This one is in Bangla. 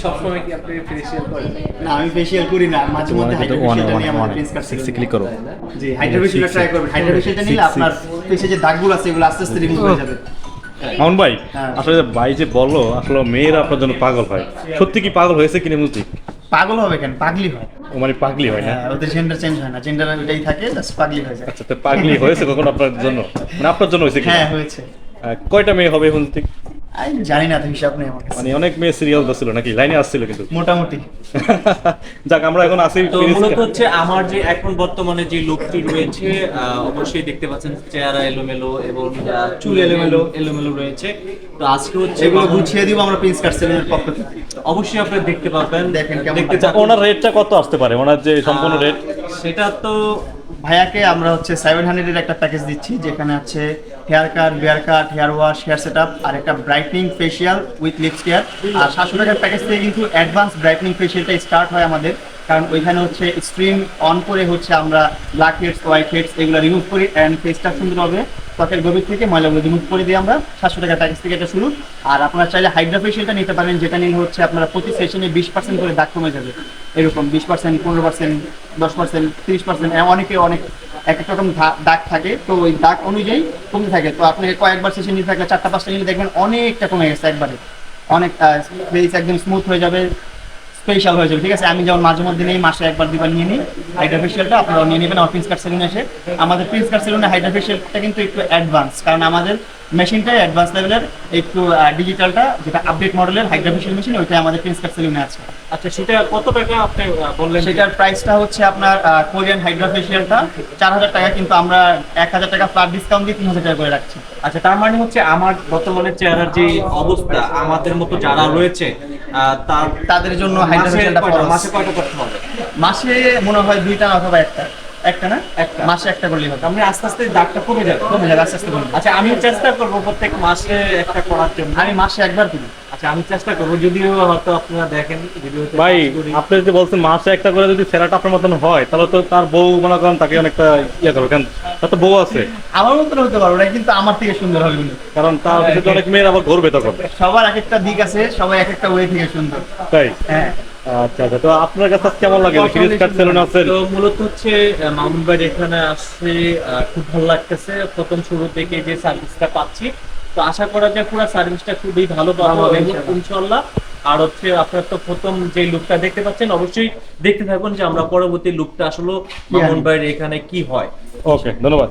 সবসময় কি আপনি ফেসিয়াল করেন? না আমি ফেসিয়াল করি না, মাঝে মধ্যে হাইড্রা ফেসিয়ালটা নিয়ে আমাদের প্রিন্স কাট সিক্সি ক্লিক করো। জি হাইড্রা ফেসিয়ালটা ট্রাই করবেন। হাইড্রা ফেসিয়ালটা নিলে আপনার ফেসে যে দাগগুলো আছে এগুলো আস্তে আস্তে রিমুভ হয়ে যাবে। মামুন ভাই হ্যাঁ। আসলে ভাই যে বললো আসলে মেয়েরা আপনার জন্য পাগল হয়, সত্যি কি পাগল হয়েছে কিনা বুঝলি? পাগল হবে কেন, পাগলি হয়। ও মানে পাগলি হয় না? হ্যাঁ, ওদের জেন্ডার চেঞ্জ হয় না, জেন্ডার ওইটাই থাকে, জাস্ট পাগলি হয়ে যায়। আচ্ছা তো পাগলি হয়েছে কখন আপনার জন্য? মানে আপনার জন্য হয়েছে কি? হ্যাঁ হয়েছে। কয়টা মেয়ে হবে এখন ঠিক? আমি জানি না তো, হিসাব নেই আমার কাছে। মানে অনেক মেয়ে সিরিয়াল ছিল নাকি, লাইনে আসছিল কিন্তু। মোটামুটি। যাক আমরা এখন আসি তো মূলত হচ্ছে আমার যে এখন বর্তমানে যে লোকটি রয়েছে, অবশ্যই দেখতে পাচ্ছেন চেহারা এলোমেলো এবং চুল এলোমেলো রয়েছে। তো আজকে হচ্ছে এগুলো গুছিয়ে দিব আমরা প্রিন্স কাট সেলুনের পক্ষ থেকে। অবশ্যই আপনারা দেখতে পাবেন, দেখেন কেমন দেখতে হয়। চান ওনার রেটটা কত আসতে পারে, ওনার যে সম্পূর্ণ রেট? সেটা তো ভাইয়াকে আমরা হচ্ছে 700 এর একটা প্যাকেজ দিচ্ছি, যেখানে আছে hair cut, beard cut, hair wash, hair setup আর একটা brightening facial with lips care. আর 700 টাকার প্যাকেজ থেকে কিন্তু অ্যাডভান্স ব্রাইটনিং ফেশিয়ালটা স্টার্ট হয় আমাদের, কারণ ওইখানে হচ্ছে স্ট্রিম অন করে হচ্ছে আমরা ব্ল্যাক হেডস, হোয়াইট হেডস এগুলো রিমুভ করি অ্যান্ড ফেসটা সুন্দরভাবে ত্বকের গভীর থেকে ময়লাগুলো রিমুভ করে দিই আমরা। 700 টাকার প্যাকেজ থেকে এটা শুরু। আর আপনারা চাইলে হাইড্রা ফেশিয়ালটা নিতে পারেন, যেটা নিলে হচ্ছে আপনারা প্রতি সেশনে 20% করে দাগ কমে যাবে। এরকম 20%, 15%, 10%, 30%, অনেকে অনেক এক এক রকম দাগ থাকে, তো ওই দাগ অনুযায়ী কমতে থাকে। তো আপনি কয়েকবার সেশন নিতে থাকলে 4টা 5টা নিলে দেখবেন অনেকটা কমে গেছে একবারে, অনেক ফেস একদম স্মুথ হয়ে যাবে, স্পেশাল হয়ে যাবে। ঠিক আছে, আমি যেমন মাঝে মধ্যে নেই, মাসে একবার দুবার নিয়ে নিই হাইড্রা ফেশিয়ালটা, আপনারা নিয়ে নেবেন আমার প্রিন্স কাট সেলুনে এসে। আমাদের প্রিন্স কাট সেলুনে হাইড্রা ফেশিয়ালটা কিন্তু একটু অ্যাডভান্স, কারণ আমাদের মেশিনটাই অ্যাডভান্স লেভেলের, একটু ডিজিটালটা যেটা আপডেট মডেলের হাইড্রা ফেশিয়াল মেশিন, ওইটাই আমাদের প্রিন্স কাট সেলুনে আছে। আচ্ছা, সেটা কত টাকা আপনি বললেন? সেটার প্রাইসটা হচ্ছে আপনার কোরিয়ান হাইড্রা ফেশিয়ালটা 4000 টাকা, কিন্তু আমরা 1000 টাকা ফ্ল্যাট ডিসকাউন্ট দিয়ে 3000 টাকা করে রাখছি। আচ্ছা, তার মানে হচ্ছে আমার বর্তমানে চেহারার যে অবস্থা, আমাদের মতো যারা রয়েছে তাদের জন্য হাইড্রা ফেশিয়ালটা মাসে কয়টা করতে হবে? মাসে মনে হয় 2টা অথবা একটা না, মাসে একটা করলেই হবে। আমি আস্তে আস্তে দাগটা কমে যাবে আস্তে আস্তে কমে যাবে। আচ্ছা, আমি চেষ্টা করবো প্রত্যেক মাসে একটা করার জন্য। আমি মাসে একবার করি। আচ্ছা, আমি চেষ্টা করবো, যদিও হয়তো আপনারা দেখেন ভিডিওতে। ভাই আপনি যদি বলছেন মাসে একটা করে যদি সেরাটা আপনার মতন হয়, তাহলে তো তার বউ মনে করেন তাকে অনেকটা ইয়ে করবে, কারণ তার তো বউ আছে। আমার মতন হতে পারবো না, কিন্তু আমার থেকে সুন্দর হবে কিন্তু, কারণ তার ভিতরে অনেক মেয়ের আবার ঘুরবে তখন। সবার এক একটা দিক আছে, সবাই এক একটা ওয়ে থেকে সুন্দর। তাই? হ্যাঁ। আচ্ছা আচ্ছা, তো আপনার কাছে কেমন লাগে প্রিন্স কাট সেলুনে আছেন? তো মূলত হচ্ছে মামুন ভাই এখানে আসছে, খুব ভালো লাগতেছে। প্রথম শুরু থেকে যে সার্ভিসটা পাচ্ছি, তো আশা করা যায় পুরো সার্ভিসটা খুবই ভালো পাবো ইনশাআল্লাহ। আর হচ্ছে আপনার তো প্রথম যে লুকটা দেখতে পাচ্ছেন, অবশ্যই দেখতে থাকুন যে আমরা পরবর্তী লুকটা আসলে মামুন ভাইয়ের এখানে কি হয়। ওকে, ধন্যবাদ।